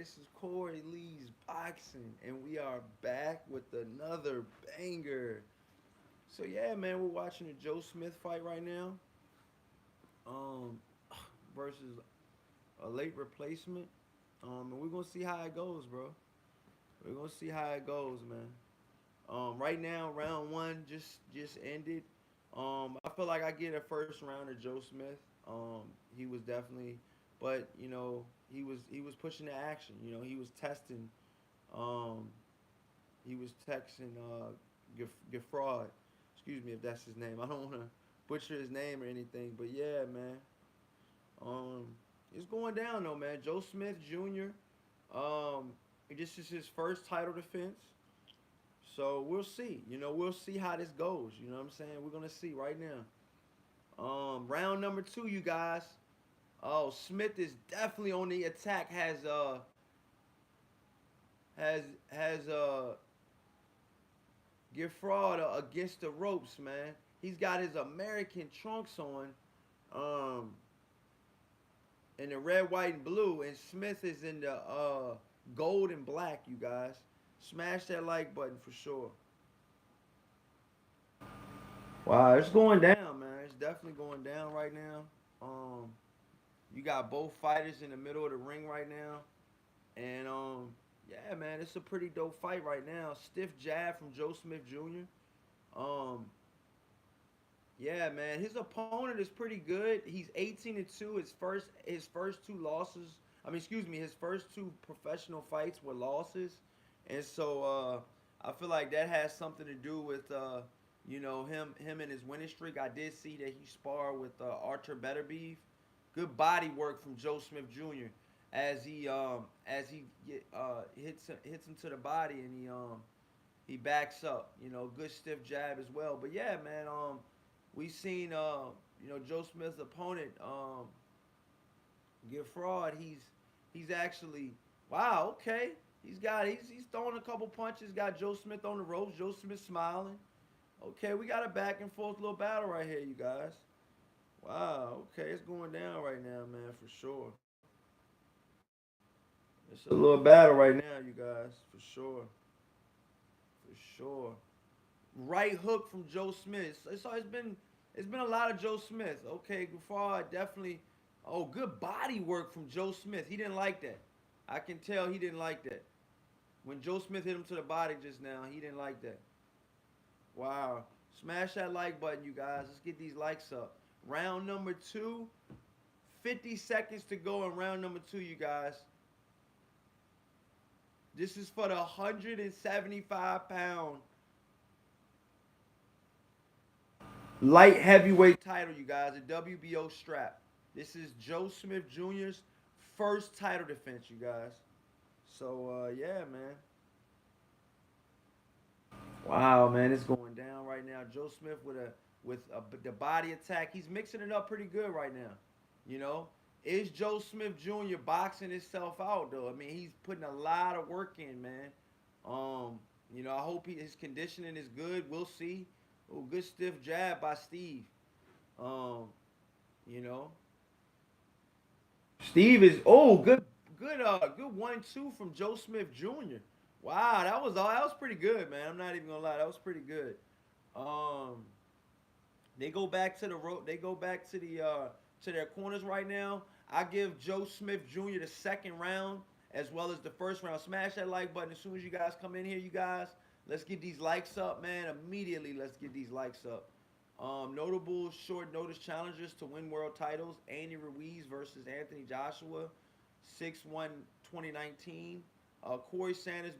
This is Corey Lee's Boxing, and we are back with another banger. So yeah, man, we're watching the Joe Smith fight right now, um, versus a late replacement. And we're gonna see how it goes, bro. We're gonna see how it goes, man. Right now, round one just ended. I feel like I get a first round of Joe Smith. He was definitely, but he was pushing the action. He was testing. Um, he was texting Geffard. Excuse me if that's his name. I don't want to butcher his name or anything, but yeah, man. Um, it's going down though, man. Joe Smith Jr. Um, this is his first title defense. So we'll see. We'll see how this goes. You know what I'm saying? We're gonna see right now. Round number two, you guys. Oh, Smith is definitely on the attack. Has Geffard against the ropes, man. He's got his American trunks on, um, in the red, white, and blue, and Smith is in the gold and black. You guys, smash that like button for sure. Wow, it's going down, man. It's definitely going down right now. Um, you got both fighters in the middle of the ring right now, and yeah, man, it's a pretty dope fight right now. Stiff jab from Joe Smith Jr. Um, yeah, man, his opponent is pretty good. He's 18-2. His first two losses. I mean, excuse me, his first two professional fights were losses, and so I feel like that has something to do with him and his winning streak. I did see that he sparred with Archer Betterbeef. Good body work from Joe Smith Jr. as he hits him to the body, and he backs up. Good stiff jab as well. But yeah, man, we seen Joe Smith's opponent get fraud. He's actually, wow, okay. He's throwing a couple punches. Got Joe Smith on the ropes. Joe Smith smiling. Okay, we got a back and forth little battle right here, you guys. Wow, okay, it's going down right now, man, for sure. It's a little battle right now, you guys, for sure, for sure. Right hook from Joe Smith. It's been a lot of Joe Smith. Okay, Gufar definitely. Oh, good body work from Joe Smith. He didn't like that. I can tell he didn't like that. When Joe Smith hit him to the body just now, he didn't like that. Wow. Smash that like button, you guys. Let's get these likes up. Round number two. 50 seconds to go in round number two, you guys. This is for the 175-pound light heavyweight title, you guys. The WBO strap. This is Joe Smith Jr.'s first title defense, you guys. So, yeah, man. Wow, man, it's going down right now. Joe Smith the body attack. He's mixing it up pretty good right now. You know, is Joe Smith Jr. boxing himself out though? I mean, he's putting a lot of work in, man. I hope his conditioning is good. We'll see. Oh, good stiff jab by Steve. Um, you know, Steve is good 1-2 from Joe Smith Jr. Wow, that was pretty good, man. I'm not even gonna lie, that was pretty good. Um, they go back to the road. They go back to their corners right now. I give Joe Smith Jr. the second round as well as the first round. Smash that like button as soon as you guys come in here, you guys. Let's get these likes up, man. Immediately, let's get these likes up. Notable short notice challengers to win world titles: Andy Ruiz versus Anthony Joshua, 6-1 2019. Corey Sanders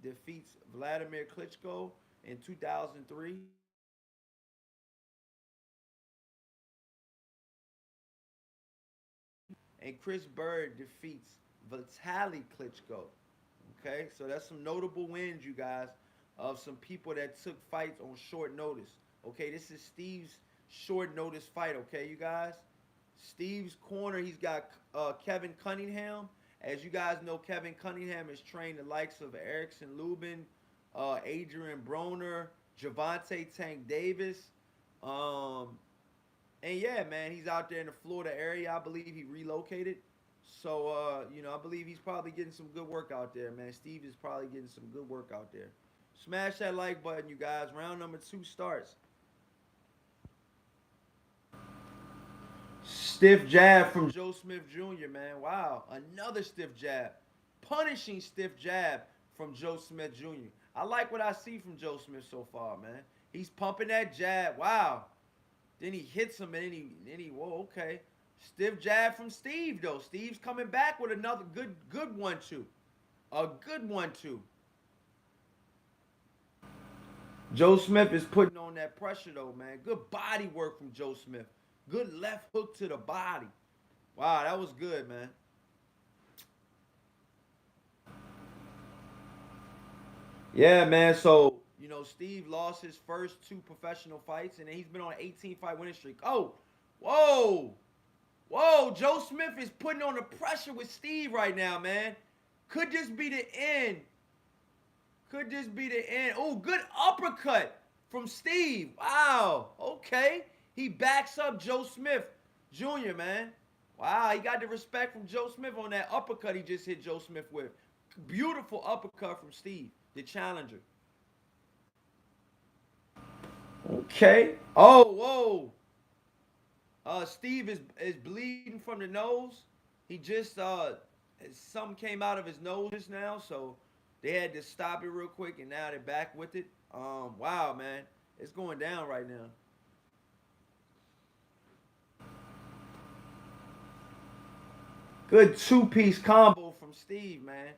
defeats Vladimir Klitschko in 2003. And Chris Bird defeats Vitaly Klitschko. Okay, so that's some notable wins, you guys, of some people that took fights on short notice. Okay, this is Steve's short notice fight. Okay, you guys. Steve's corner, he's got Kevin Cunningham. As you guys know, Kevin Cunningham has trained the likes of Erickson Lubin, Adrian Broner, Javante Tank Davis. Um, and yeah, man, he's out there in the Florida area. I believe he relocated. So, I believe he's probably getting some good work out there, man. Steve is probably getting some good work out there. Smash that like button, you guys. Round number 2 starts. Stiff jab from Joe Smith Jr., man. Wow. Another stiff jab. Punishing stiff jab from Joe Smith Jr. I like what I see from Joe Smith so far, man. He's pumping that jab. Wow. Then he hits him and whoa, okay. Stiff jab from Steve, though. Steve's coming back with another good 1-2. A good 1-2. Joe Smith is putting on that pressure, though, man. Good body work from Joe Smith. Good left hook to the body. Wow, that was good, man. Yeah, man. So, Steve lost his first 2 professional fights, and then he's been on an 18-fight winning streak. Oh, whoa. Whoa, Joe Smith is putting on the pressure with Steve right now, man. Could this be the end? Could this be the end? Oh, good uppercut from Steve. Wow. Okay. He backs up Joe Smith Jr., man. Wow, he got the respect from Joe Smith on that uppercut he just hit Joe Smith with. Beautiful uppercut from Steve, the challenger. Okay. Oh, whoa. Steve is bleeding from the nose. He just something came out of his nose just now, so they had to stop it real quick, and now they're back with it. Wow, man, it's going down right now. Good 2-piece combo from Steve, man.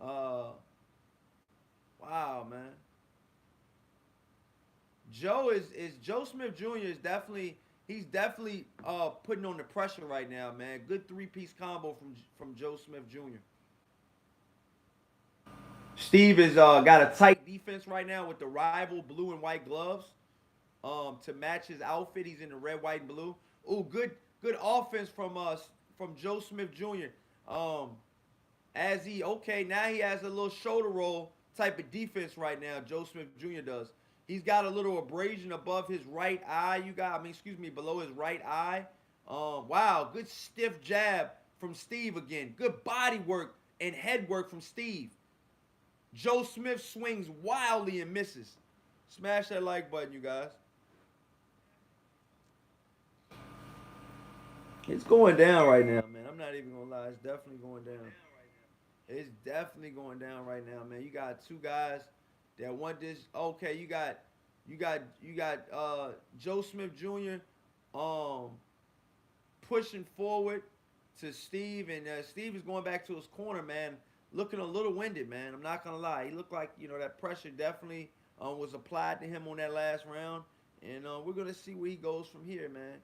Uh, wow, man. Joe Smith Jr. is definitely he's definitely putting on the pressure right now, man. Good 3-piece combo from Joe Smith Jr. Steve is got a tight defense right now with the rival blue and white gloves. To match his outfit, he's in the red, white, and blue. Oh, good offense from Joe Smith Jr. As he okay, now he has a little shoulder roll type of defense right now. Joe Smith Jr. does. He's got a little abrasion above his right eye. Below his right eye. Wow, good stiff jab from Steve again. Good body work and head work from Steve. Joe Smith swings wildly and misses. Smash that like button, you guys. It's going down right now, man. I'm not even gonna lie. It's definitely going down. It's definitely going down right now, man. You got 2 guys that want this. Okay, you got Joe Smith Jr. um pushing forward to Steve, and Steve is going back to his corner, man. Looking a little winded, man. I'm not gonna lie. He looked like that pressure definitely was applied to him on that last round, and we're gonna see where he goes from here, man.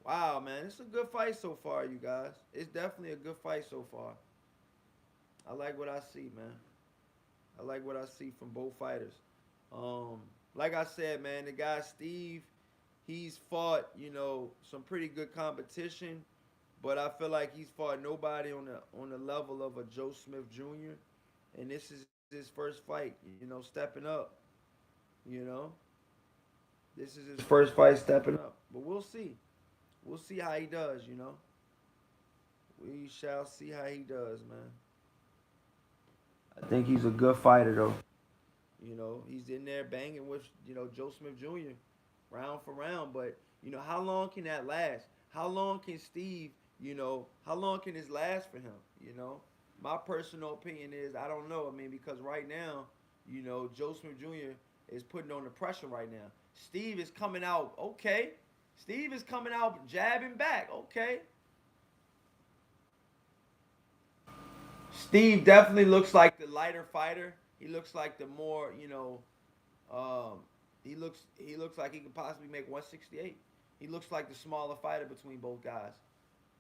Wow, man, it's a good fight so far, you guys. It's definitely a good fight so far. I like what I see, man. I like what I see from both fighters. Like I said, man, the guy Steve, he's fought, some pretty good competition, but I feel like he's fought nobody on the level of a Joe Smith Jr. And this is his first fight, stepping up. You know, this is his first fight stepping up. But we'll see. We'll see how he does. We shall see how he does, man. I think he's a good fighter, though. He's in there banging with, Joe Smith Jr. round for round. But, how long can that last? How long can Steve, how long can this last for him? My personal opinion is I don't know. I mean, because right now, Joe Smith Jr. is putting on the pressure right now. Steve is coming out, okay. Steve is coming out jabbing back, okay. Steve definitely looks like the lighter fighter. He looks like the more, he looks like he could possibly make 168. He looks like the smaller fighter between both guys.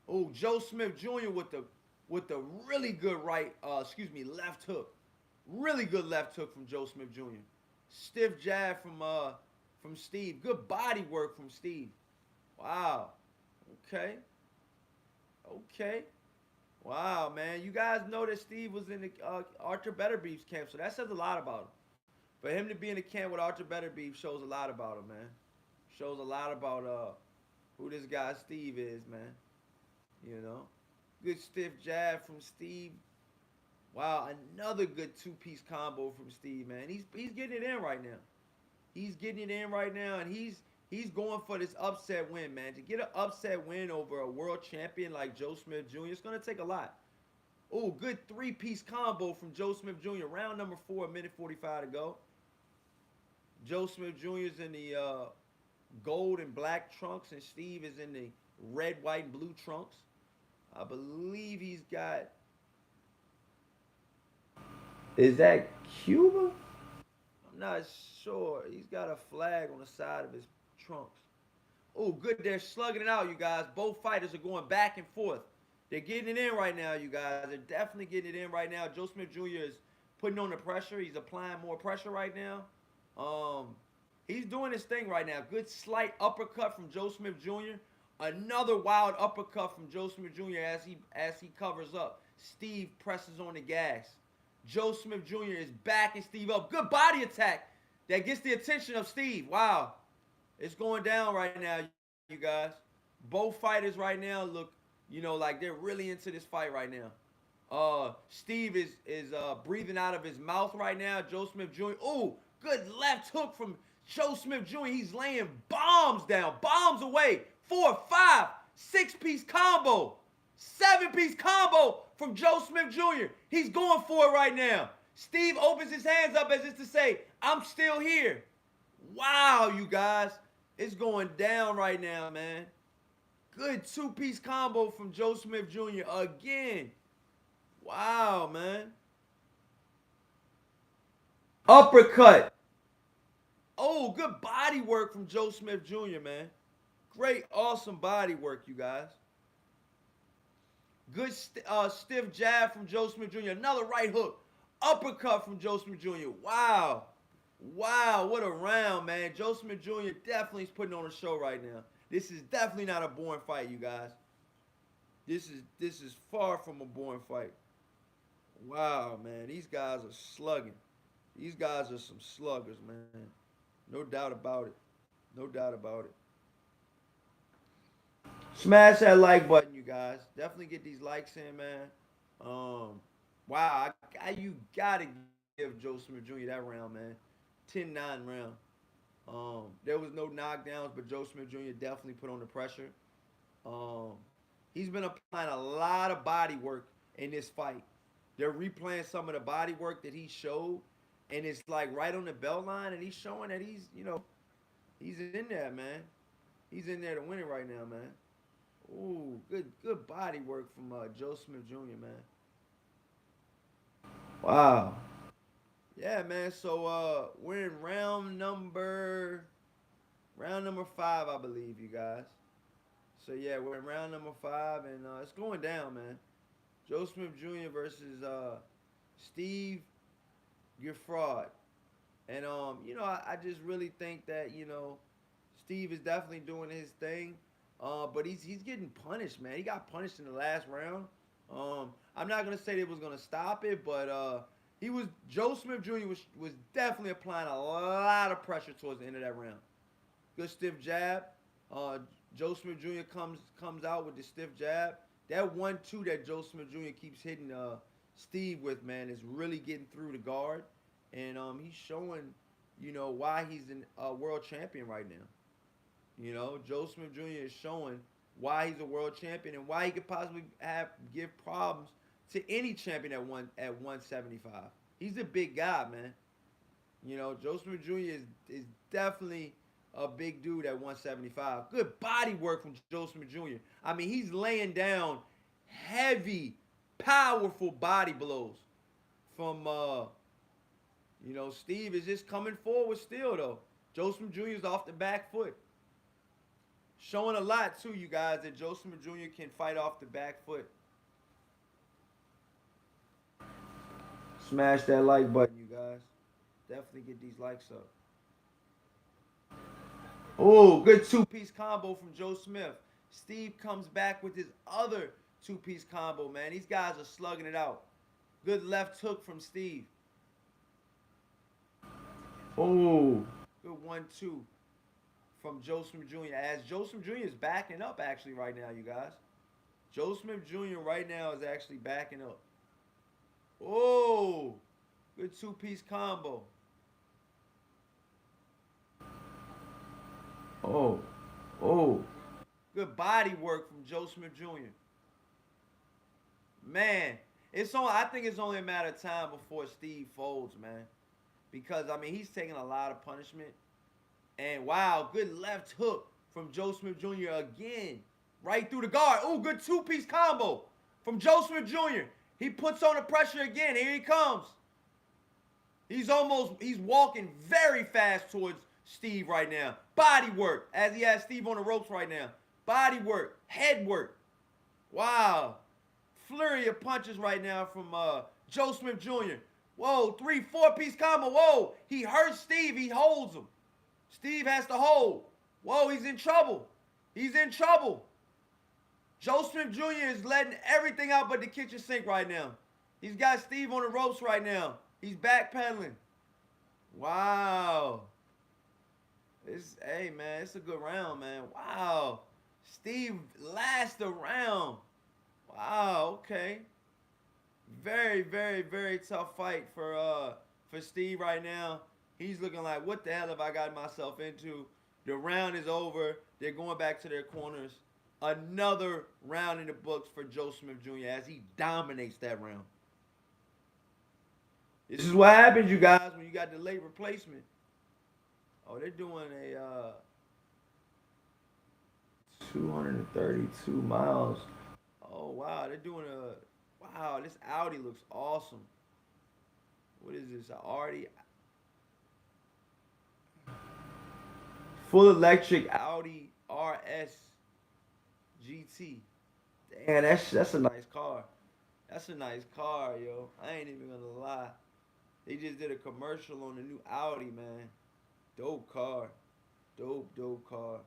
Oh, Joe Smith Jr. with the really good left hook. Really good left hook from Joe Smith Jr. Stiff jab from Steve. Good body work from Steve. Wow. Okay. Okay. Wow, man. You guys know that Steve was in the Arthur Betterbeef's camp, so that says a lot about him. For him to be in the camp with Arthur Betterbeef shows a lot about him, man. Shows a lot about who this guy Steve is, man. You know. Good stiff jab from Steve. Wow, another good two-piece combo from Steve, man. He's getting it in right now. He's getting it in right now, and he's going for this upset win, man. To get an upset win over a world champion like Joe Smith Jr., it's gonna take a lot. Oh, good three-piece combo from Joe Smith Jr. Round number 4, a minute 45 to go. Joe Smith Jr. is in the gold and black trunks, and Steve is in the red, white, and blue trunks. I believe he's got. Is that Cuba? I'm not sure. He's got a flag on the side of his trunks. Oh, good. They're slugging it out, you guys. Both fighters are going back and forth. They're getting it in right now, you guys. They're definitely getting it in right now. Joe Smith Jr. is putting on the pressure. He's applying more pressure right now. He's doing his thing right now. Good slight uppercut from Joe Smith Jr. Another wild uppercut from Joe Smith Jr. as he covers up. Steve presses on the gas. Joe Smith Jr. is backing Steve up. Good body attack that gets the attention of Steve. Wow. It's going down right now, you guys. Both fighters right now look, like they're really into this fight right now. Steve is breathing out of his mouth right now. Joe Smith Jr. Oh, good left hook from Joe Smith Jr. He's laying bombs down, bombs away. 4, 5, 6-piece combo, 7-piece combo from Joe Smith Jr. He's going for it right now. Steve opens his hands up as if to say, I'm still here. Wow, you guys. It's going down right now, man. Good 2-piece combo from Joe Smith Jr. again. Wow, man. Uppercut. Oh, good body work from Joe Smith Jr., man. Great, awesome body work, you guys. Good stiff jab from Joe Smith Jr. Another right hook. Uppercut from Joe Smith Jr. Wow. Wow, what a round, man. Joe Smith Jr. definitely is putting on a show right now. This is definitely not a boring fight, you guys. This is far from a boring fight. Wow, man. These guys are slugging. These guys are some sluggers, man. No doubt about it. No doubt about it. Smash that like button, you guys. Definitely get these likes in, man. Wow, you gotta give Joe Smith Jr. that round, man. 10-9 round. There was no knockdowns, but Joe Smith Jr. definitely put on the pressure. He's been applying a lot of body work in this fight. They're replaying some of the body work that he showed, and it's like right on the belt line, and he's showing that he's in there, man. He's in there to win it right now, man. Ooh, good body work from Joe Smith Jr., man. Wow. Yeah, man. So we're in round number 5, I believe, you guys. So yeah, we're in round number 5, and it's going down, man. Joe Smith Jr. versus Steve Geffard. And I just really think that Steve is definitely doing his thing. But he's getting punished, man. He got punished in the last round. I'm not gonna say that it was gonna stop it, but Joe Smith Jr. was definitely applying a lot of pressure towards the end of that round. Good stiff jab. Joe Smith Jr. comes out with the stiff jab. That 1-2 that Joe Smith Jr. keeps hitting Steve with, man, is really getting through the guard, and he's showing, why he's a world champion right now. Joe Smith Jr. is showing why he's a world champion and why he could possibly give problems to any champion at 175. He's a big guy, man. Joe Smith Jr. is definitely a big dude at 175. Good body work from Joe Smith Jr. I mean, he's laying down heavy, powerful body blows from, Steve is just coming forward still, though. Joe Smith Jr. is off the back foot. Showing a lot, too, you guys, that Joe Smith Jr. can fight off the back foot. Smash that like button, you guys. Definitely get these likes up. Oh, good 2-piece combo from Joe Smith. Steve comes back with his other 2-piece combo, man. These guys are slugging it out. Good left hook from Steve. Oh, good 1-2 from Joe Smith Jr. As Joe Smith Jr. is backing up, actually, right now, you guys. Joe Smith Jr. right now is actually backing up. Oh, good two-piece combo. Oh, oh, good body work from Joe Smith Jr. Man, it's only I think it's only a matter of time before Steve folds, man. Because I mean he's taking a lot of punishment. And wow, good left hook from Joe Smith Jr. again. Right through the guard. Oh, good two-piece combo from Joe Smith Jr. He puts on the pressure again. Here he comes. He's walking very fast towards Steve right now. Body work, as he has Steve on the ropes right now. Body work, head work. Wow. Flurry of punches right now from Joe Smith Jr. Whoa, 3-4-piece combo. Whoa, he hurts Steve. He holds him. Steve has to hold. Whoa, he's in trouble. He's in trouble. Joe Smith Jr. is letting everything out but the kitchen sink right now. He's got Steve on the ropes right now. He's backpedaling. Wow. Hey, man, it's a good round, man. Wow. Steve lasts the round. Wow, okay. Very, very, very tough fight for Steve right now. He's looking like, what the hell have I gotten myself into? The round is over. They're going back to their corners. Another round in the books for Joe Smith Jr. as he dominates that round. This is what happens, you guys, when you got the late replacement. Oh, they're doing a 232 miles. Oh, wow. They're doing wow, this Audi looks awesome. What is this? Audi? Full electric Audi RS GT. Damn, that's a nice car. That's a nice car, yo. I ain't even gonna lie. They just did a commercial on the new Audi, man. Dope car. Dope car.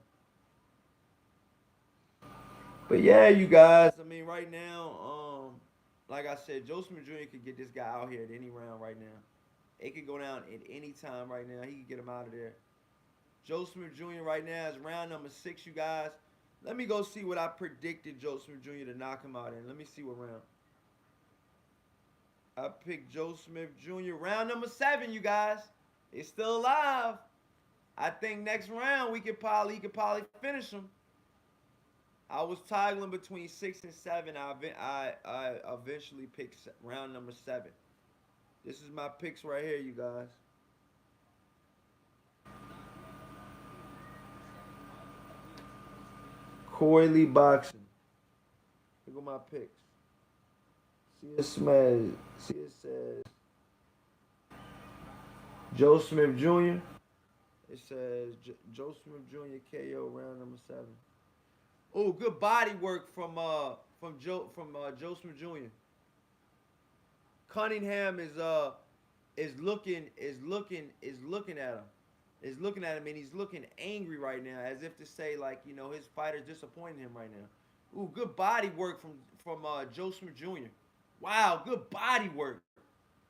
But yeah, you guys, I mean, right now, like I said, Joe Smith Jr. could get this guy out here at any round right now. It could go down at any time right now. He could get him out of there. Joe Smith Jr. right now is round number 6, you guys. Let me go see what I predicted Joe Smith Jr. to knock him out in. Let me see what round. I picked Joe Smith Jr. round number 7, you guys. It's still alive. I think next round he could probably finish him. I was toggling between 6 and 7. I eventually picked round number 7. This is my picks right here, you guys. Coily Boxing. Look at my picks. See it says Joe Smith Jr. It says Joe Smith Jr. KO round number 7. Oh, good body work from Joe Smith Jr. Cunningham is looking at him. Is looking at him and he's looking angry right now, as if to say, like, you know, his fighter's disappointing him right now. Ooh, good body work from Joe Smith Jr. Wow, good body work.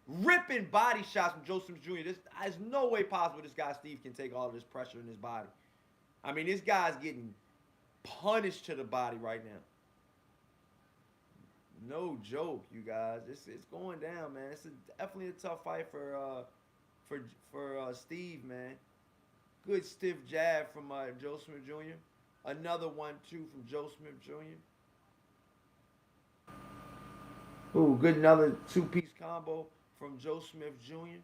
Ripping body shots from Joe Smith Jr. There's no way possible this guy Steve can take all of this pressure in his body. I mean, this guy's getting punished to the body right now. No joke, you guys. It's going down, man. It's definitely a tough fight for Steve, man. Good stiff jab from Joe Smith Jr. Another 1-2 from Joe Smith Jr. Ooh, good another two-piece combo from Joe Smith Jr.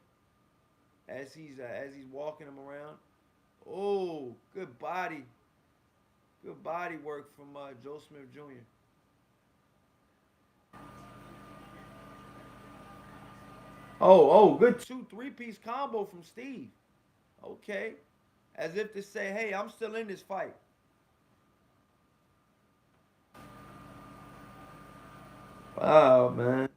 as he's walking him around. Oh, good body work from Joe Smith Jr. Oh, good 2-3-piece combo from Steve. Okay. As if to say, hey, I'm still in this fight. Wow, man.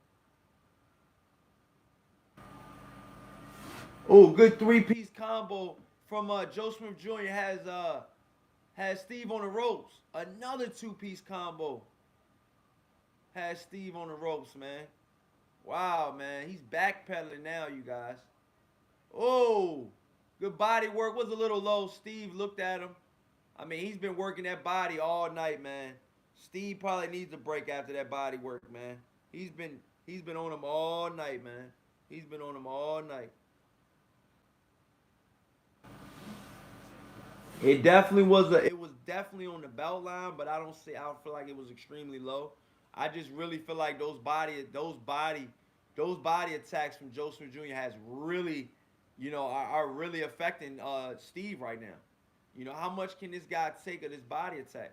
Oh, good 3-piece combo from Joe Smith Jr. has Steve on the ropes. Another 2-piece combo has Steve on the ropes, man. Wow, man. He's backpedaling now, you guys. Oh, good body work. Was a little low. Steve looked at him. I mean, he's been working that body all night, man. Steve probably needs a break after that body work, man. He's been he's been on him all night, man. He's been on him all night. It was definitely on the belt line, but I don't feel like it was extremely low. I just really feel like those body attacks from Joe Smith Jr. has really, are really affecting Steve right now. How much can this guy take of this body attack?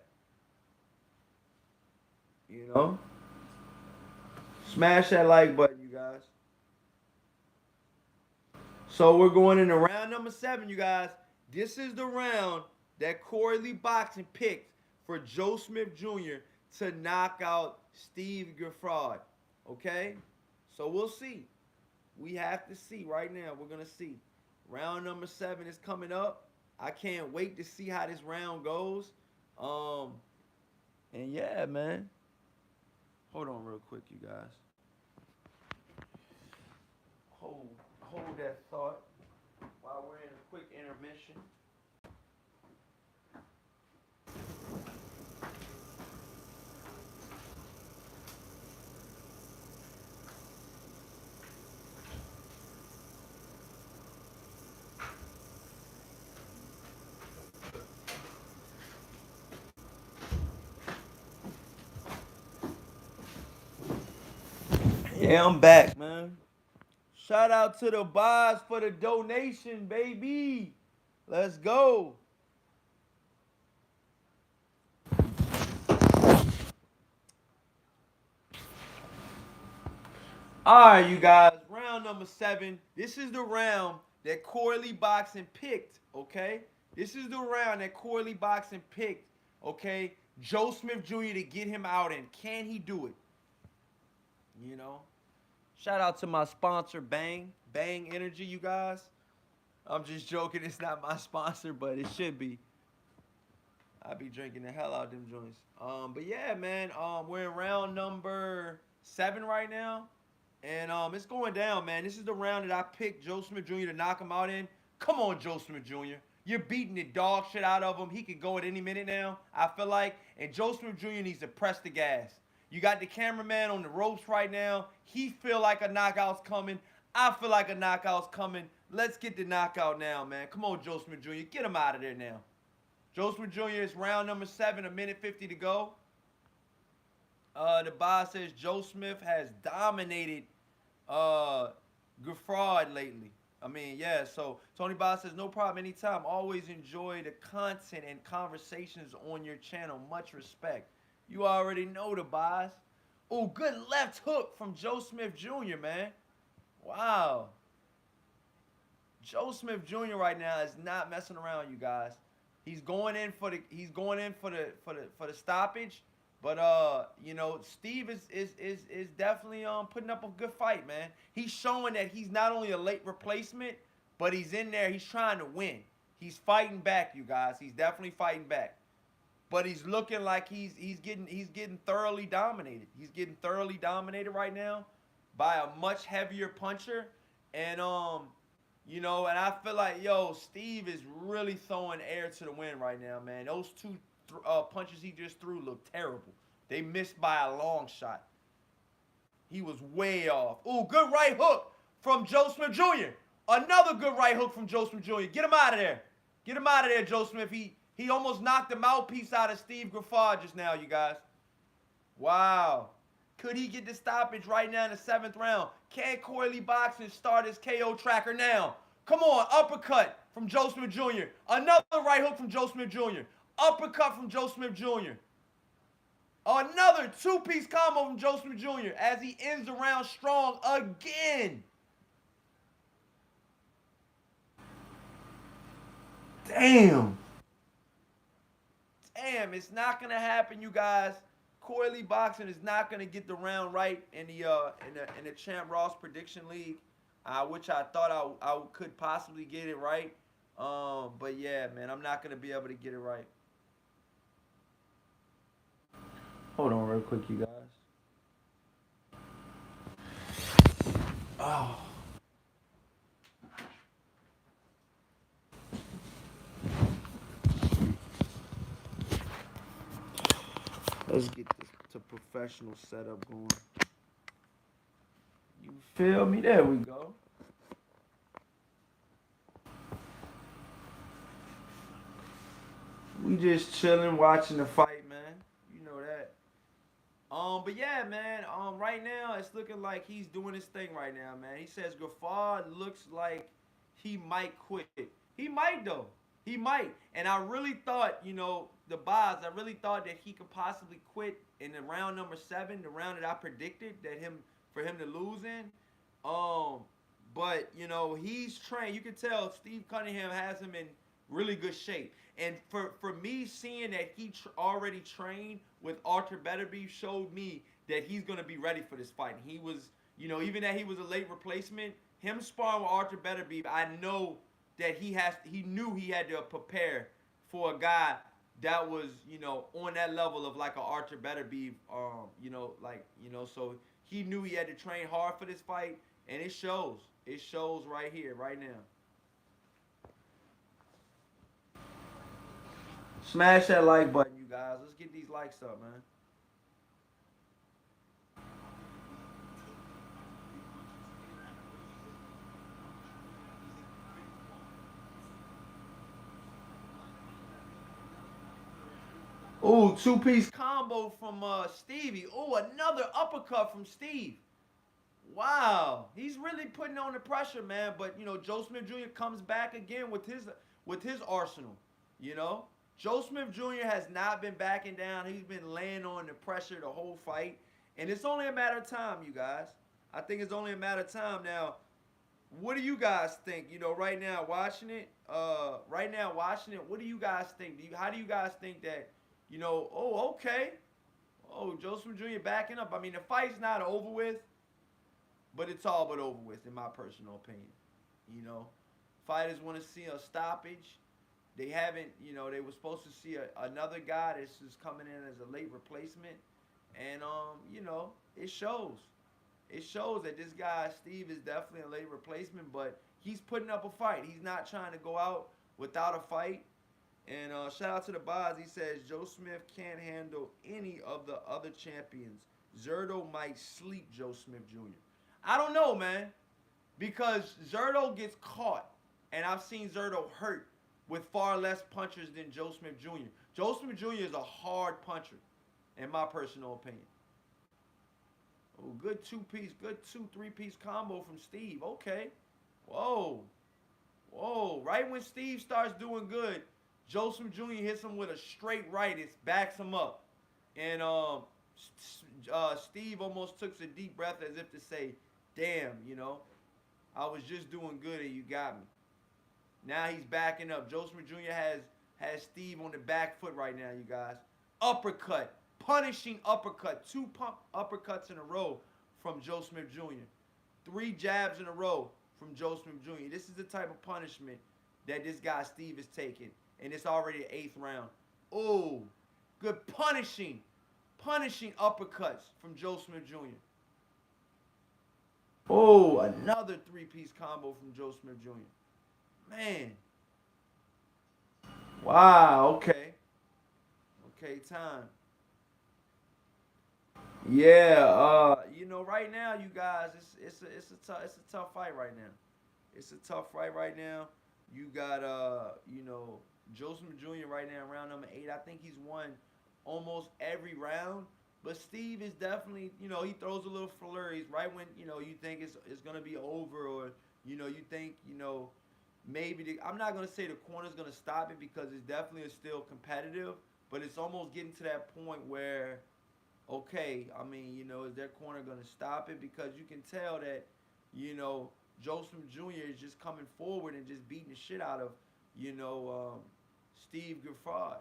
You know? Smash that like button, you guys. So we're going into round number 7, you guys. This is the round that Corey Lee Boxing picked for Joe Smith Jr. to knock out Steve Geffard. Okay? So we'll see. We have to see right now. We're going to see. Round number 7 is coming up. I can't wait to see how this round goes. And yeah, man. Hold on real quick, you guys. Hold that thought while we're in a quick intermission. Yeah, I'm back, man. Shout out to the boss for the donation, baby. Let's go. All right, you guys. Round number 7. This is the round that Corey Lee Boxing picked, okay? This is the round that Corey Lee Boxing picked, okay? Joe Smith Jr. to get him out in. Can he do it? Shout out to my sponsor, Bang Energy, you guys. I'm just joking. It's not my sponsor, but it should be. I be drinking the hell out of them joints. But yeah, man. We're in round number 7 right now, and it's going down, man. This is the round that I picked Joe Smith Jr. to knock him out in. Come on, Joe Smith Jr. You're beating the dog shit out of him. He could go at any minute now, I feel like. And Joe Smith Jr. needs to press the gas. You got the cameraman on the ropes right now. He feel like a knockout's coming. I feel like a knockout's coming. Let's get the knockout now, man. Come on, Joe Smith Jr. Get him out of there now. Joe Smith Jr. is round number 7, a minute 50 to go. The boss says Joe Smith has dominated Geffard lately. I mean, yeah, so Tony Boss says, no problem, anytime. Always enjoy the content and conversations on your channel. Much respect. You already know the boss. Oh, good left hook from Joe Smith Jr., man. Wow. Joe Smith Jr. right now is not messing around, you guys. He's going in for the stoppage, but Steve is definitely putting up a good fight, man. He's showing that he's not only a late replacement, but he's in there. He's trying to win. He's fighting back, you guys. He's definitely fighting back. But he's looking like he's getting thoroughly dominated. He's getting thoroughly dominated right now by a much heavier puncher. And and I feel like, Steve is really throwing air to the wind right now, man. Those two punches he just threw look terrible. They missed by a long shot. He was way off. Ooh, good right hook from Joe Smith Jr. Another good right hook from Joe Smith Jr. Get him out of there. Get him out of there, Joe Smith. He almost knocked the mouthpiece out of Steve Geffard just now, you guys. Wow. Could he get the stoppage right now in the 7th round? Can Corey Lee Boxing start his KO tracker now? Come on, uppercut from Joe Smith Jr. Another right hook from Joe Smith Jr. Uppercut from Joe Smith Jr. Another 2-piece combo from Joe Smith Jr. as he ends the round strong again. Damn. Damn, it's not gonna happen, you guys. Corey Lee Boxing is not gonna get the round right in the Champ Ross Prediction League, which I thought I could possibly get it right. But yeah, man, I'm not gonna be able to get it right. Hold on, real quick, you guys. Oh. Let's get this to professional setup going. You feel me? There we go. We just chilling, watching the fight, man. You know that. But yeah, man. Right now it's looking like he's doing his thing right now, man. He says Geffard looks like he might quit. He might though. He might. And I really thought, the buys. I really thought that he could possibly quit in the round number 7, the round that I predicted that him for him to lose in. Um, but he's trained. You can tell Steve Cunningham has him in really good shape. And for me, seeing that he already trained with Arthur Betterby showed me that he's gonna be ready for this fight. He was, even that he was a late replacement, him sparring with Arthur Betterby, I know that he knew he had to prepare for a guy that was, on that level of like a Arthur Betterby, so he knew he had to train hard for this fight, and it shows. It shows right here, right now. Smash that like button, you guys. Let's get these likes up, man. Ooh, two-piece combo from Stevie. Ooh, another uppercut from Steve. Wow, he's really putting on the pressure, man. But Joe Smith Jr. comes back again with his arsenal. You know, Joe Smith Jr. has not been backing down. He's been laying on the pressure the whole fight, and it's only a matter of time, you guys. I think it's only a matter of time now. What do you guys think? Right now watching it, what do you guys think? How do you guys think that? Oh, okay. Oh, Joe Smith Jr. backing up. I mean, the fight's not over with, but it's all but over with, in my personal opinion. You know, fighters want to see a stoppage. They haven't, they were supposed to see another guy that's just coming in as a late replacement, and it shows. It shows that this guy Steve is definitely a late replacement, but he's putting up a fight. He's not trying to go out without a fight. And shout out to the Boz. He says Joe Smith can't handle any of the other champions. Zerto might sleep Joe Smith Jr. I don't know, man, because Zerto gets caught, and I've seen Zerto hurt with far less punchers than Joe Smith Jr. Joe Smith Jr. is a hard puncher, in my personal opinion. Oh, good two-piece, good 2-3-piece combo from Steve. Okay. Whoa. Whoa. Right when Steve starts doing good, Joe Smith Jr. hits him with a straight right. It backs him up. And Steve almost took a deep breath as if to say, damn, I was just doing good and you got me. Now he's backing up. Joe Smith Jr. has Steve on the back foot right now, you guys. Uppercut. Punishing uppercut. 2 pump uppercuts in a row from Joe Smith Jr. 3 jabs in a row from Joe Smith Jr. This is the type of punishment that this guy Steve is taking. And it's already an 8th round. Oh, good punishing uppercuts from Joe Smith Jr. Oh, another 3-piece combo from Joe Smith Jr. Man. Wow, okay. Okay, time. Yeah, right now, you guys, it's a tough fight right now. It's a tough fight right now. You got Joe Smith Jr. right now, round number 8. I think he's won almost every round. But Steve is definitely, he throws a little flurries right when, you think it's going to be over, or, you think, maybe I'm not going to say the corner's going to stop it, because it's definitely still competitive, but it's almost getting to that point where, okay, I mean, is their corner going to stop it? Because you can tell that, Joe Smith Jr. is just coming forward and just beating the shit out of, Steve Geffard,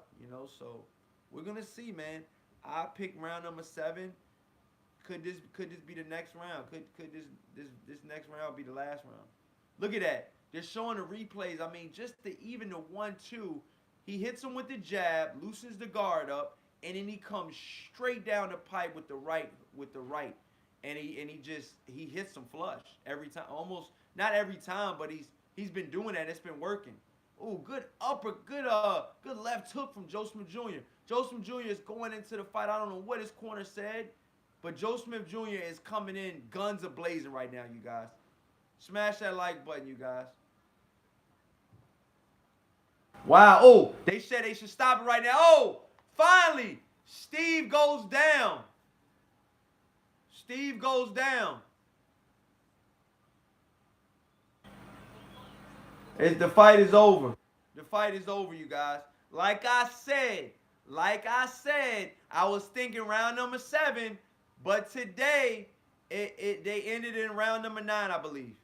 so we're going to see, man. I pick round number 7. Could this be the next round? Could this next round be the last round? Look at that. They're showing the replays. I mean, just even the 1-2, he hits him with the jab, loosens the guard up, and then he comes straight down the pipe with the right, and he hits him flush every time. Almost not every time, but he's been doing that. It's been working. Ooh, good upper, good left hook from Joe Smith Jr. Joe Smith Jr. is going into the fight. I don't know what his corner said, but Joe Smith Jr. is coming in guns a blazing right now, you guys. Smash that like button, you guys. Wow. Oh, they said they should stop it right now. Oh, finally, Steve goes down. Steve goes down. The fight is over. The fight is over, you guys. Like I said, I was thinking round number 7, but today they ended in round number 9, I believe.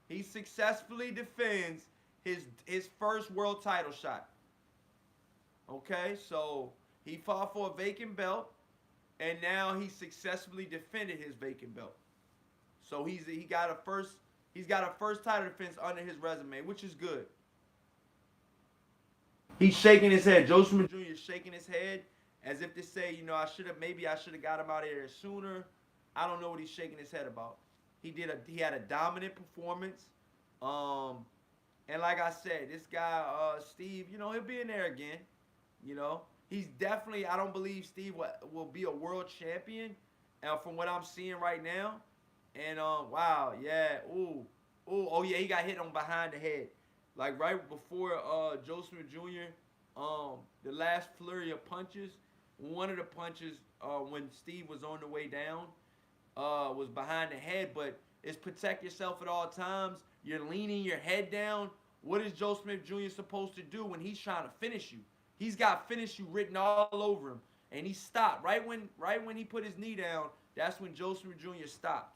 He successfully defends his first world title shot. Okay, so he fought for a vacant belt, and now he successfully defended his vacant belt. So he got a first title defense under his resume, which is good. He's shaking his head. Joe Smith Jr. is shaking his head as if to say, I should have got him out of there sooner. I don't know what he's shaking his head about. He had a dominant performance. And like I said, this guy, Steve, he'll be in there again. He's definitely, I don't believe Steve will be a world champion from what I'm seeing right now. And, wow, yeah, oh, yeah, he got hit on behind the head. Like right before Joe Smith Jr., the last flurry of punches, one of the punches when Steve was on the way down was behind the head, but it's protect yourself at all times. You're leaning your head down. What is Joe Smith Jr. supposed to do when he's trying to finish you? He's got finish you written all over him, and he stopped right when he put his knee down. That's when Joe Smith Jr. stopped.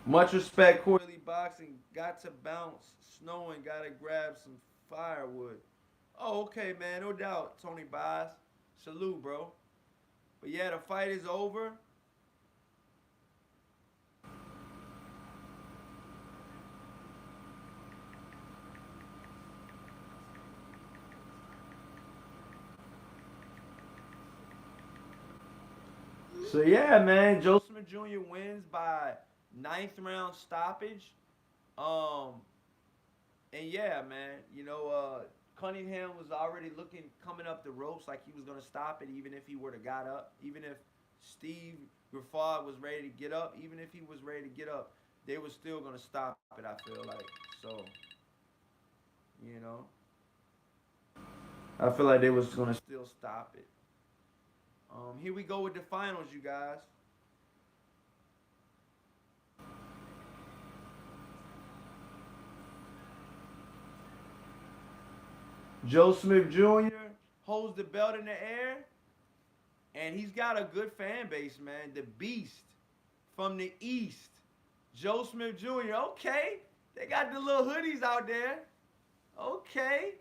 Much respect, Coily Boxing. Got to bounce. Snowing. Got to grab some firewood. Oh, okay, man. No doubt, Tony Baez. Salute, bro. But yeah, the fight is over. So yeah, man, Joe Smith Jr. wins by ninth round stoppage. Um, and yeah, man, Cunningham was already coming up the ropes like he was gonna stop it, even if he were to got up, even if Steve Geffard was ready to get up, even if he was ready to get up, they were still gonna stop it. I feel like so, you know, I feel like they was gonna still stop it. Here we go with the finals, you guys. Joe Smith Jr. holds the belt in the air, and he's got a good fan base, man. The Beast from the East, Joe Smith Jr. Okay, they got the little hoodies out there. Okay,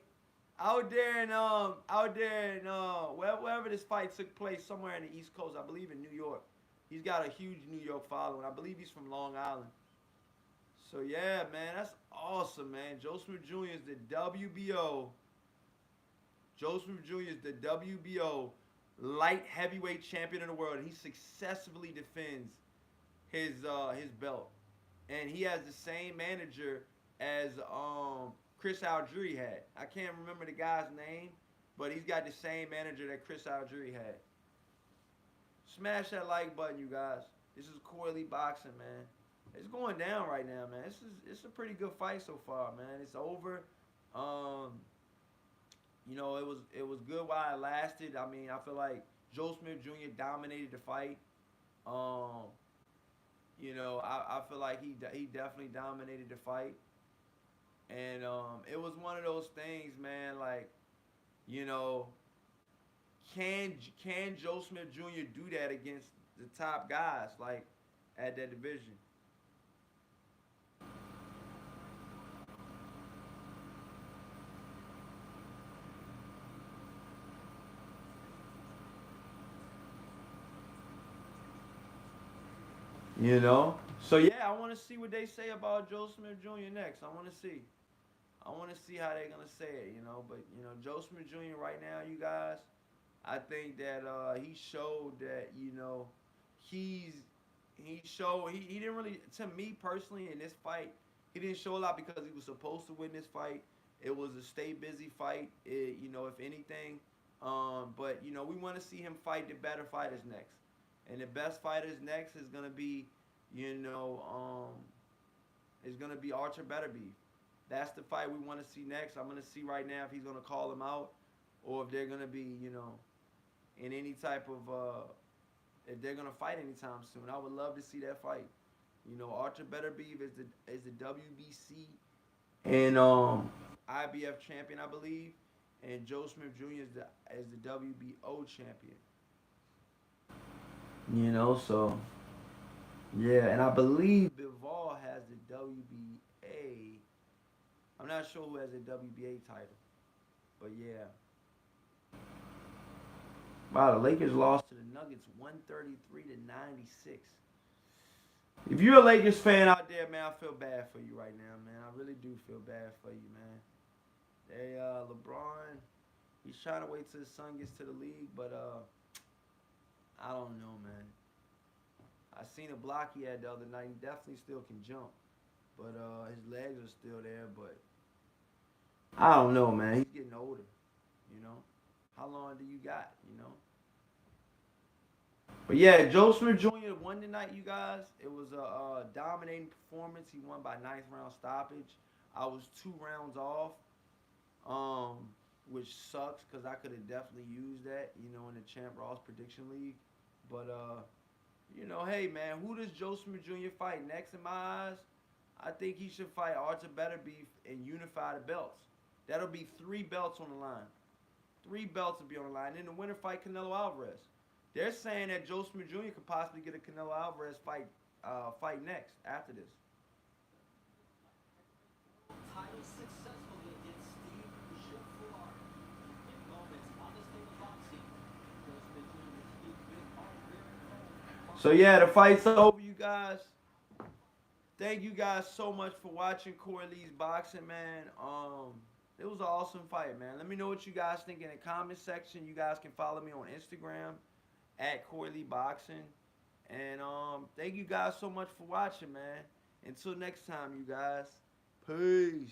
wherever this fight took place, somewhere in the East Coast, I believe in New York. He's got a huge New York following. I believe he's from Long Island. So yeah, man, that's awesome, man. Joe Smith Jr. is the WBO. Joe Smith Jr. is the WBO light heavyweight champion of the world, and he successfully defends his belt. And he has the same manager as Chris Algieri had. I can't remember the guy's name, but he's got the same manager that Chris Algieri had. Smash that like button, you guys. This is Coily Boxing, man. It's going down right now, man. It's a pretty good fight so far, man. It's over. It was good while it lasted. I mean, I feel like Joe Smith Jr. dominated the fight. I feel like he definitely dominated the fight. And it was one of those things, man, like, you know, can Joe Smith Jr. do that against the top guys, like, at that division? You know? So yeah, I want to see what they say about Joe Smith Jr. next. I want to see. I want to see how they're gonna say it, you know. But Joe Smith Jr. right now, you guys, I think that he showed that he showed he didn't really, to me personally, in this fight, He didn't show a lot because he was supposed to win this fight. It was a stay busy fight. If anything, but we want to see him fight the better fighters next, and the best fighters next is gonna be, you know, is gonna be Archer Beterbiev. That's the fight we want to see next. I'm gonna see right now if he's gonna call him out, or if they're gonna be, in any type of if they're gonna fight anytime soon. I would love to see that fight. Archer Beterbiev is the WBC and IBF champion, I believe, and Joe Smith Jr. is the WBO champion. So yeah, and I believe Bivol has the WBA. I'm not sure who has the WBA title, but yeah. Wow, the Lakers lost to the Nuggets 133 to 96. If you're a Lakers fan out there, man, I feel bad for you right now, man. I really do feel bad for you, man. LeBron, he's trying to wait till his son gets to the league, but I don't know, man. I seen a block he had the other night. He definitely still can jump, but his legs are still there. But I don't know, man. He's getting older, you know. How long do you got, But yeah, Joe Smith Jr. won tonight, you guys. It was a dominating performance. He won by ninth round stoppage. I was 2 rounds off, which sucks because I could have definitely used that, in the Champ Ross prediction league. But hey man, who does Joe Smith Jr. fight next in my eyes? I think he should fight Archer Beterbiev and unify the belts. That'll be 3 belts on the line. 3 belts will be on the line. And then the winner fight Canelo Alvarez. They're saying that Joe Smith Jr. could possibly get a Canelo Alvarez fight next after this. So yeah, the fight's over, you guys. Thank you guys so much for watching Corey Lee's boxing, man. It was an awesome fight, man. Let me know what you guys think in the comment section. You guys can follow me on Instagram at Corey Lee Boxing. And thank you guys so much for watching, man. Until next time, you guys. Peace.